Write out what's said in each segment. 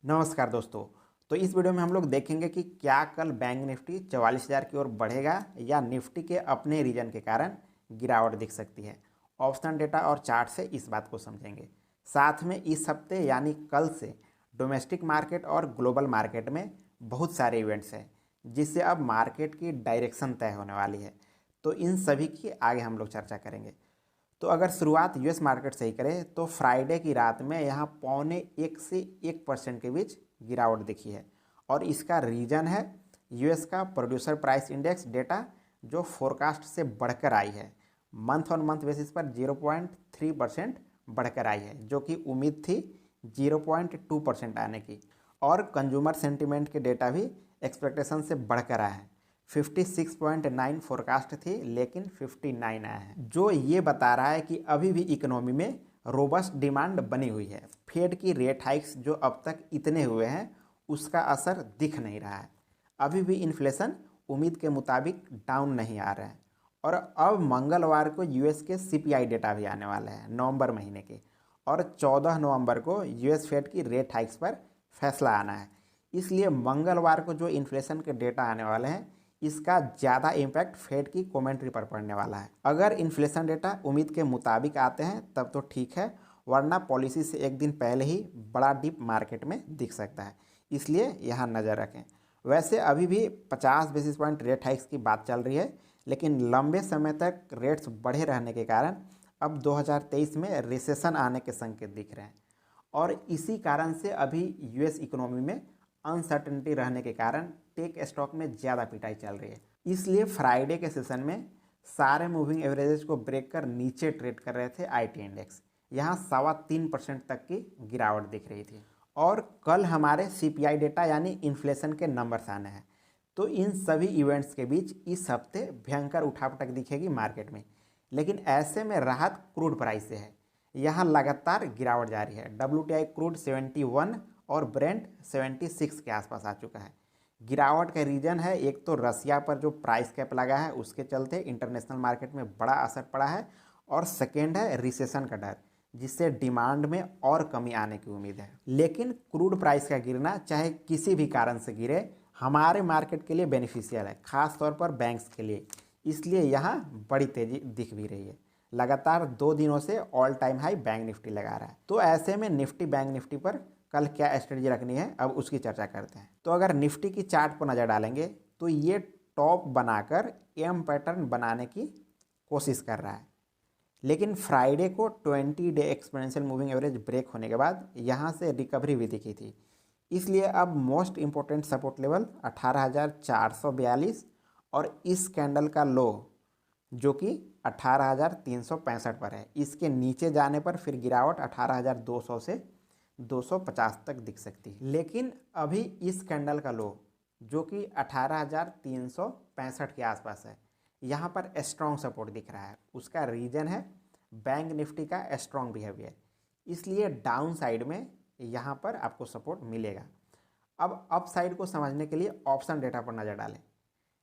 नमस्कार दोस्तों। तो इस वीडियो में हम लोग देखेंगे कि क्या कल बैंक निफ्टी 44,000 की ओर बढ़ेगा या निफ्टी के अपने रीजन के कारण गिरावट दिख सकती है। ऑप्शन डेटा और चार्ट से इस बात को समझेंगे। साथ में इस हफ्ते यानी कल से डोमेस्टिक मार्केट और ग्लोबल मार्केट में बहुत सारे इवेंट्स हैं जिससे अब मार्केट की डायरेक्शन तय होने वाली है। तो इन सभी की आगे हम लोग चर्चा करेंगे। तो अगर शुरुआत यूएस मार्केट से ही करें तो फ्राइडे की रात में यहाँ 0.25 से 1% के बीच गिरावट दिखी है और इसका रीज़न है यूएस का प्रोड्यूसर प्राइस इंडेक्स डेटा जो फोरकास्ट से बढ़कर आई है। मंथ ऑन मंथ बेसिस पर 0.3% बढ़कर आई है जो कि उम्मीद थी 0.2% आने की। और कंज्यूमर सेंटिमेंट के डेटा भी एक्सपेक्टेशन से बढ़कर आया है। 56.9 फोरकास्ट थी लेकिन 59 आया है जो ये बता रहा है कि अभी भी इकोनॉमी में रोबस्ट डिमांड बनी हुई है। फेड की रेट हाइक्स जो अब तक इतने हुए हैं उसका असर दिख नहीं रहा है। अभी भी इन्फ्लेशन उम्मीद के मुताबिक डाउन नहीं आ रहा है। और अब मंगलवार को यूएस के सीपीआई डेटा भी आने वाले हैं नवंबर महीने के। और 14 नवंबर को यूएस फेड की रेट हाइक्स पर फैसला आना है। इसलिए मंगलवार को जो इन्फ्लेशन के डेटा आने वाले हैं इसका ज़्यादा इम्पैक्ट फेड की कमेंट्री पर पड़ने वाला है। अगर इन्फ्लेशन डेटा उम्मीद के मुताबिक आते हैं तब तो ठीक है, वरना पॉलिसी से एक दिन पहले ही बड़ा डिप मार्केट में दिख सकता है। इसलिए यहाँ नज़र रखें। वैसे अभी भी 50 बेसिस पॉइंट रेट हाइक्स की बात चल रही है लेकिन लंबे समय तक रेट्स बढ़े रहने के कारण अब 2023 में रिसेशन आने के संकेत दिख रहे हैं। और इसी कारण से अभी यूएस इकोनॉमी में अनसर्टेनिटी रहने के कारण टेक स्टॉक में ज़्यादा पिटाई चल रही है। इसलिए फ्राइडे के सेशन में सारे मूविंग एवरेजेस को ब्रेक कर नीचे ट्रेड कर रहे थे आईटी इंडेक्स। यहाँ 3.25% तक की गिरावट दिख रही थी। और कल हमारे सीपीआई डेटा यानी इन्फ्लेशन के नंबर्स आने हैं। तो इन सभी इवेंट्स के बीच इस हफ्ते भयंकर उठापटक दिखेगी मार्केट में। लेकिन ऐसे में राहत क्रूड प्राइस से है। यहाँ लगातार गिरावट जारी है। WTI क्रूड 71 और ब्रेंट 76 के आसपास आ चुका है। गिरावट का रीजन है एक तो रसिया पर जो प्राइस कैप लगा है उसके चलते इंटरनेशनल मार्केट में बड़ा असर पड़ा है। और सेकेंड है रिसेशन का डर जिससे डिमांड में और कमी आने की उम्मीद है। लेकिन क्रूड प्राइस का गिरना चाहे किसी भी कारण से गिरे हमारे मार्केट के लिए बेनिफिशियल है, खास तौर पर बैंक्स के लिए। इसलिए यहाँ बड़ी तेजी दिख भी रही है। लगातार 2 दिनों से all time high bank Nifty लगा रहा है। तो ऐसे में निफ्टी बैंक निफ्टी पर कल क्या स्ट्रेटजी रखनी है अब उसकी चर्चा करते हैं। तो अगर निफ्टी की चार्ट पर नज़र डालेंगे तो ये टॉप बनाकर एम पैटर्न बनाने की कोशिश कर रहा है। लेकिन फ्राइडे को 20 day exponential moving average break होने के बाद यहाँ से रिकवरी भी दिखी थी। इसलिए अब मोस्ट इम्पोर्टेंट सपोर्ट लेवल 18,442 और इस कैंडल का लो जो कि 18,365 पर है, इसके नीचे जाने पर फिर गिरावट 18,200 से 250 तक दिख सकती है। लेकिन अभी इस कैंडल का लो जो कि 18,365 के आसपास है, यहाँ पर स्ट्रॉन्ग सपोर्ट दिख रहा है। उसका रीजन है बैंक निफ्टी का स्ट्रॉन्ग बिहेवियर। इसलिए डाउन साइड में यहाँ पर आपको सपोर्ट मिलेगा। अब अप साइड को समझने के लिए ऑप्शन डेटा पर नज़र डालें।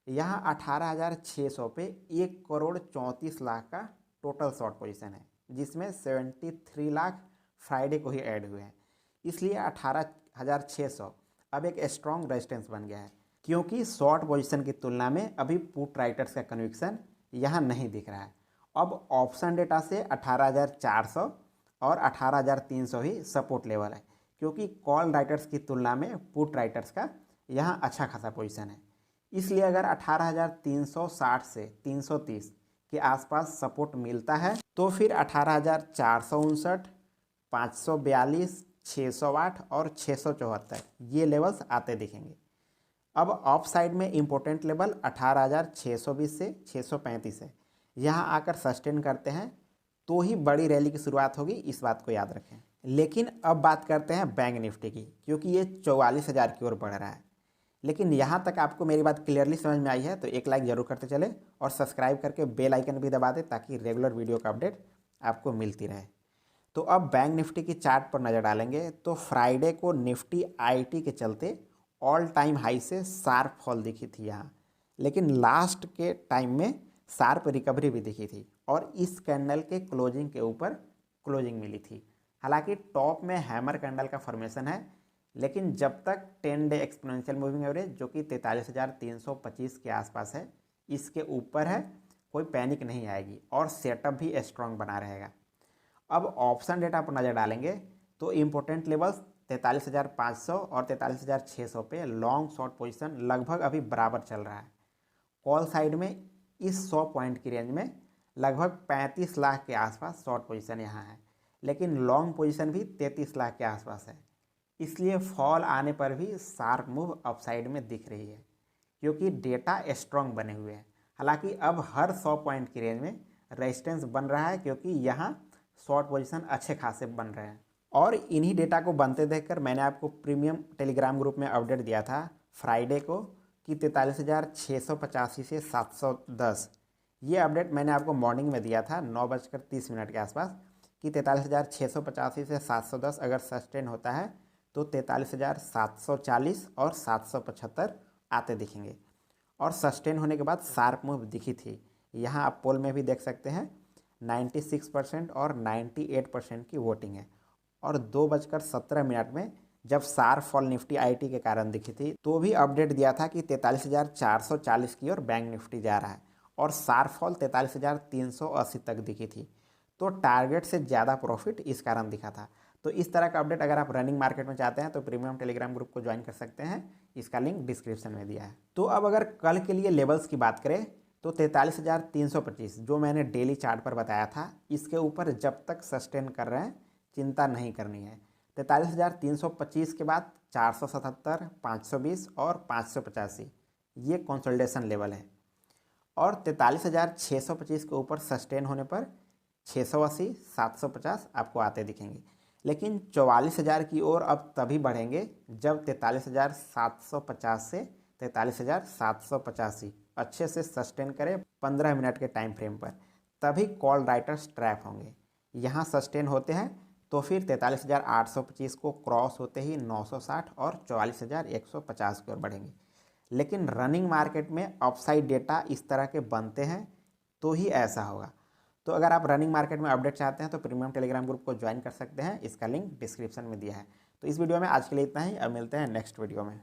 यहाँ 18,600 पे 1,34,00,000 का टोटल शॉर्ट पोजीशन है जिसमें 73 लाख फ्राइडे को ही ऐड हुए हैं। इसलिए 18,600 अब एक स्ट्रॉन्ग रेजिस्टेंस बन गया है क्योंकि शॉर्ट पोजीशन की तुलना में अभी पुट राइटर्स का कन्विक्शन यहाँ नहीं दिख रहा है। अब ऑप्शन डेटा से 18,400 और 18,300 ही सपोर्ट लेवल है क्योंकि कॉल राइटर्स की तुलना में पुट राइटर्स का यहाँ अच्छा खासा पोजीशन है। इसलिए अगर 18,360 से 330 के आसपास सपोर्ट मिलता है तो फिर 18,459, 542, 608 और 674 ये लेवल्स आते दिखेंगे। अब ऑफ साइड में इम्पोर्टेंट लेवल 18,620 से 635 है। यहाँ आकर सस्टेन करते हैं तो ही बड़ी रैली की शुरुआत होगी, इस बात को याद रखें। लेकिन अब बात करते हैं बैंक निफ्टी की क्योंकि ये 44,000 की ओर बढ़ रहा है। लेकिन यहाँ तक आपको मेरी बात क्लियरली समझ में आई है तो एक लाइक ज़रूर करते चले और सब्सक्राइब करके बेल आइकन भी दबा दें ताकि रेगुलर वीडियो का अपडेट आपको मिलती रहे। तो अब बैंक निफ्टी की चार्ट पर नज़र डालेंगे तो फ्राइडे को निफ्टी आईटी के चलते ऑल टाइम हाई से शार्प फॉल दिखी थी यहाँ। लेकिन लास्ट के टाइम में शार्प रिकवरी भी दिखी थी और इस कैंडल के क्लोजिंग के ऊपर क्लोजिंग मिली थी। हालांकि टॉप में हैमर कैंडल का फॉर्मेशन है लेकिन जब तक 10 डे एक्सपोनेंशियल मूविंग एवरेज जो कि 43,325 के आसपास है, इसके ऊपर है, कोई पैनिक नहीं आएगी और सेटअप भी स्ट्रॉन्ग बना रहेगा। अब ऑप्शन डेटा पर नज़र डालेंगे तो इम्पोर्टेंट लेवल्स 43,500 और 43,600 पे लॉन्ग शॉर्ट पोजीशन लगभग अभी बराबर चल रहा है। कॉल साइड में इस 100 पॉइंट की रेंज में लगभग 35 लाख के आसपास शॉर्ट पोजीशन यहाँ है, लेकिन लॉन्ग पोजीशन भी 33 लाख के आसपास है। इसलिए फॉल आने पर भी शार्प मूव अपसाइड में दिख रही है क्योंकि डेटा स्ट्रॉन्ग बने हुए हैं। हालांकि अब हर 100 पॉइंट की रेंज में रेजिस्टेंस बन रहा है क्योंकि यहाँ शॉर्ट पोजीशन अच्छे खासे बन रहे हैं। और इन्हीं डेटा को बनते देखकर मैंने आपको प्रीमियम टेलीग्राम ग्रुप में अपडेट दिया था फ्राइडे को कि 43,685 से 710। ये अपडेट मैंने आपको मॉर्निंग में दिया था 9:30 के आसपास कि 43,685 से 710 अगर सस्टेन होता है तो 43,740 और 775 आते दिखेंगे। और सस्टेन होने के बाद शार्प मूव दिखी थी। यहाँ आप पोल में भी देख सकते हैं 96% और 98% की वोटिंग है। और 2:17 में जब शार्प फॉल निफ्टी आईटी के कारण दिखी थी तो भी अपडेट दिया था कि 43,440 की ओर बैंक निफ्टी जा रहा है और शार्प फॉल 43,380 तक दिखी थी। तो टारगेट से ज़्यादा प्रॉफिट इस कारण दिखा था। तो इस तरह का अपडेट अगर आप रनिंग मार्केट में चाहते हैं तो प्रीमियम टेलीग्राम ग्रुप को ज्वाइन कर सकते हैं, इसका लिंक डिस्क्रिप्शन में दिया है। तो अब अगर कल के लिए लेवल्स की बात करें तो 43,325 जो मैंने डेली चार्ट पर बताया था, इसके ऊपर जब तक सस्टेन कर रहे हैं चिंता नहीं करनी है। 43,325 के बाद 477, 520 और 585 ये कंसोलिडेशन लेवल है। और 43,625 के ऊपर सस्टेन होने पर 680, 750 आपको आते दिखेंगे। लेकिन 44,000 की ओर अब तभी बढ़ेंगे जब 43,750 से 43,785 अच्छे से सस्टेन करें 15 मिनट के टाइम फ्रेम पर, तभी कॉल राइटर्स ट्रैप होंगे। यहाँ सस्टेन होते हैं तो फिर 43,825 को क्रॉस होते ही 960 और 44,150 की ओर बढ़ेंगे। लेकिन रनिंग मार्केट में अपसाइड डेटा इस तरह के बनते हैं तो ही ऐसा होगा। तो अगर आप रनिंग मार्केट में अपडेट चाहते हैं तो प्रीमियम टेलीग्राम ग्रुप को ज्वाइन कर सकते हैं, इसका लिंक डिस्क्रिप्शन में दिया है। तो इस वीडियो में आज के लिए इतना ही, अब मिलते हैं नेक्स्ट वीडियो में।